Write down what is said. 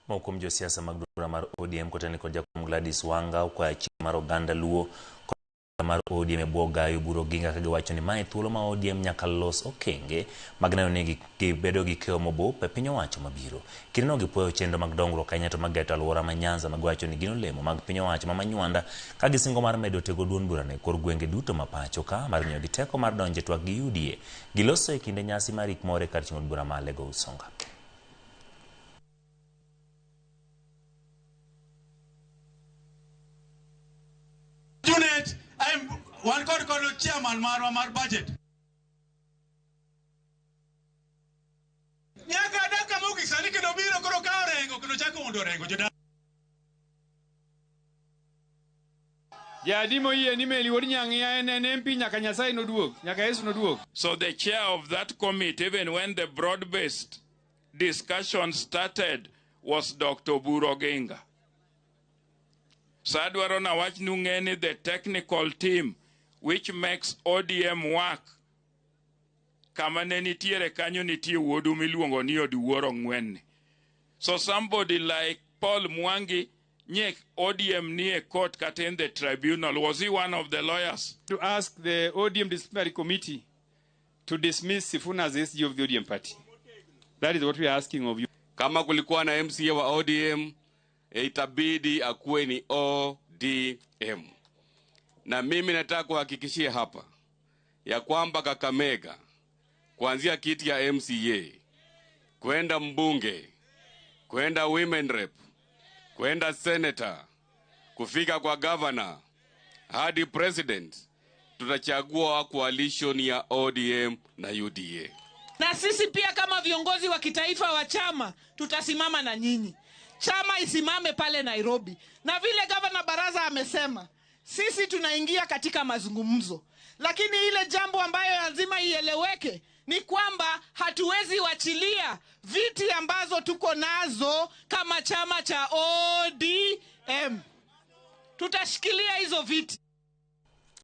Mokum jo siasa mag duond mar ODM koteni kod jakom Gladys Wanga kwa chik mar oganda luo mar ODM e bwo gayo buro ginga ka giwacho ni mae thuolo ma ODM nyaka los okenge mag neno ni gibedo gi keyo mobup e piny owacho mabiro. Kirino gipuoyo chenro mag dongruok ahinya to mageto alwora ma Nyanza magiwacho ni gin olemo mag piny owacho ma manywanda ka gisingo mar medo tego duond bura ne kor gwenge duto ma pacho ka mar miyo gi teko mar donje twak gi UDA. Giloso e kinde nyasi mar ik more kar ting'o bura ma Lego Usonga. I'm one called chairman mar budget. Nyaka daka mugi sani kendo biro koro ka orengo kendo chako mondo orengo joda. Ya dimo yie ni meli wodi nyangi ya en MP nyaka Nyasaye noduog, nyaka Yesu noduog. So the chair of that committee, even when the broad-based discussion started, was Dr. Burogenga. Sadwaro na wach nungeni the technical team which makes ODM work. Kama ne nitiere kanyo nitie wuodu miluongo ni Oduworo Ng'wen. So somebody like Paul Mwangi nyek ODM ni e court kata in the tribunal. Was he one of the lawyers? To ask the ODM disciplinary committee to dismiss Sifuna as SG of the ODM party. That is what we are asking of you. Kama kulikuwa na MCA wa ODM, itabidi akuwe ni ODM. Na mimi nataka kuhakikishia hapa ya kwamba Kakamega kuanzia kiti ya MCA kwenda mbunge, kwenda women rep, kwenda senator, kufika kwa governor hadi president, tutachagua coalition ya ODM na UDA. Na sisi pia kama viongozi wa kitaifa wa chama tutasimama na nyinyi. Chama isimame pale Nairobi. Na vile Governor Baraza amesema, sisi tunaingia katika mazungumzo. Lakini ile jambo ambayo lazima ieleweke ni kwamba hatuwezi wachilia viti ambazo tuko nazo kama chama cha ODM. Tutashikilia hizo viti.